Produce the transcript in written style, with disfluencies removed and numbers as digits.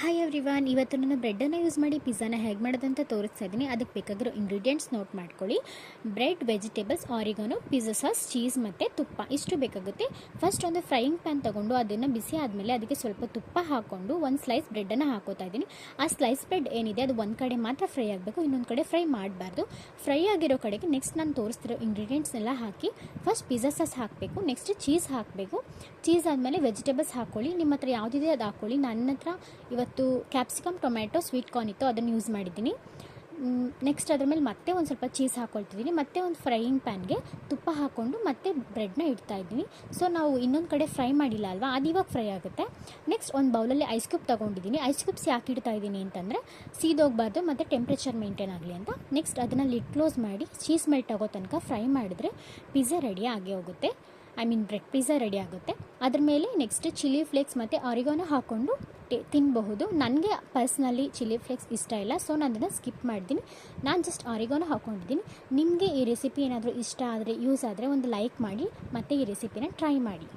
Hi everyone, ಇವತ್ತು ನಾನು ಬ್ರೆಡ್ಡನ್ನು use ಮಾಡಿ ಪಿಜ್ಜಾನ ಹೇಗೆ ಮಾಡೋದಂತ ತೋರಿಸ್ತಾ ಇದ್ದೀನಿ. ಅದಕ್ಕೆ ಬೇಕಾಗಿರೋ ಇಂಗ್ರೀಡಿಯೆಂಟ್ಸ್ ನೋಟ್ ಮಾಡ್ಕೊಳ್ಳಿ. Bread, vegetables, oregano, pizza sauce, cheese ಮತ್ತು ತುಪ್ಪ ಇಷ್ಟು ಬೇಕಾಗುತ್ತೆ. ಫಸ್ಟ್ ಒಂದು ಫ್ರೈಯಿಂಗ್ ಪ್ಯಾನ್ ತೊಗೊಂಡು ಅದನ್ನು ಬಿಸಿ ಆದಮೇಲೆ ಅದಕ್ಕೆ ಸ್ವಲ್ಪ ತುಪ್ಪ ಹಾಕ್ಕೊಂಡು ಒಂದು ಸ್ಲೈಸ್ ಬ್ರೆಡ್ಡನ್ನು ಹಾಕೋತಾ ಇದ್ದೀನಿ. ಆ ಸ್ಲೈಸ್ ಬ್ರೆಡ್ ಏನಿದೆ ಅದು ಒಂದು ಕಡೆ ಮಾತ್ರ ಫ್ರೈ ಆಗಬೇಕು, ಇನ್ನೊಂದು ಕಡೆ ಫ್ರೈ ಮಾಡಬಾರ್ದು. ಫ್ರೈ ಆಗಿರೋ ಕಡೆಗೆ ನೆಕ್ಸ್ಟ್ ನಾನು ತೋರಿಸ್ತಿರೋ ಇಂಗ್ರೀಡಿಯೆಂಟ್ಸ್ನೆಲ್ಲ ಹಾಕಿ ಫಸ್ಟ್ ಪಿಜ್ಜಾ ಸಾಸ್ ಹಾಕಬೇಕು, ನೆಕ್ಸ್ಟ್ ಚೀಸ್ ಹಾಕಬೇಕು. ಚೀಸ್ ಆದಮೇಲೆ ವೆಜಿಟೇಬಲ್ಸ್ ಹಾಕ್ಕೊಳ್ಳಿ, ನಿಮ್ಮ ಹತ್ರ ಯಾವುದಿದೆ ಅದು ಹಾಕ್ಕೊಳ್ಳಿ. ನನ್ನ ಹತ್ರ ಇವತ್ತು ಕ್ಯಾಪ್ಸಿಕಮ್, ಟೊಮ್ಯಾಟೊ, ಸ್ವೀಟ್ ಕಾರ್ನ್ ಇತ್ತು, ಅದನ್ನು ಯೂಸ್ ಮಾಡಿದ್ದೀನಿ. ನೆಕ್ಸ್ಟ್ ಅದ್ರ ಮೇಲೆ ಮತ್ತೆ ಒಂದು ಸ್ವಲ್ಪ ಚೀಸ್ ಹಾಕ್ಕೊಳ್ತಿದ್ದೀನಿ. ಮತ್ತೆ ಒಂದು ಫ್ರೈಯಿಂಗ್ ಪ್ಯಾನ್ಗೆ ತುಪ್ಪ ಹಾಕ್ಕೊಂಡು ಮತ್ತೆ ಬ್ರೆಡ್ನ ಇಡ್ತಾ ಇದ್ದೀನಿ. ಸೊ ನಾವು ಇನ್ನೊಂದು ಕಡೆ ಫ್ರೈ ಮಾಡಿಲ್ಲ ಅಲ್ವಾ, ಅದು ಇವಾಗ ಫ್ರೈ ಆಗುತ್ತೆ. ನೆಕ್ಸ್ಟ್ ಒಂದು ಬೌಲಲ್ಲಿ ಐಸ್ ಕ್ಯೂಬ್ ತೊಗೊಂಡಿದ್ದೀನಿ. ಐಸ್ ಕ್ಯೂಬ್ಸ್ ಯಾಕೆ ಇಡ್ತಾ ಇದ್ದೀನಿ ಅಂತಂದರೆ ಸೀದೋಗಬಾರ್ದು ಮತ್ತು ಟೆಂಪ್ರೇಚರ್ ಮೇಂಟೈನ್ ಆಗಲಿ ಅಂತ. ನೆಕ್ಸ್ಟ್ ಅದನ್ನು ಲಿಡ್ ಕ್ಲೋಸ್ ಮಾಡಿ ಚೀಸ್ ಮೆಲ್ಟ್ ಆಗೋ ತನಕ ಫ್ರೈ ಮಾಡಿದ್ರೆ ಪಿಜ್ಜಾ ರೆಡಿ ಆಗಿ ಹೋಗುತ್ತೆ. ಬ್ರೆಡ್ ಪಿಜ್ಜಾ ರೆಡಿ ಆಗುತ್ತೆ. ಅದ್ರ ಮೇಲೆ ನೆಕ್ಸ್ಟ್ ಚಿಲ್ಲಿ ಫ್ಲೇಕ್ಸ್ ಮತ್ತು ಆರಿಗಾನೋ ಹಾಕ್ಕೊಂಡು ತಿನ್ನಬಹುದು. ನನಗೆ ಪರ್ಸ್ನಲಿ ಚಿಲ್ಲಿ ಫ್ಲೇಕ್ಸ್ ಇಷ್ಟ ಇಲ್ಲ, ಸೊ ನಾನು ಅದನ್ನು ಸ್ಕಿಪ್ ಮಾಡ್ತೀನಿ. ನಾನು ಜಸ್ಟ್ ಆರಿಗಾನೋ ಹಾಕ್ಕೊಂಡಿದ್ದೀನಿ. ನಿಮಗೆ ಈ ರೆಸಿಪಿ ಏನಾದರೂ ಇಷ್ಟ ಆದರೆ, ಯೂಸ್ ಆದರೆ ಒಂದು ಲೈಕ್ ಮಾಡಿ ಮತ್ತು ಈ ರೆಸಿಪಿನ ಟ್ರೈ ಮಾಡಿ.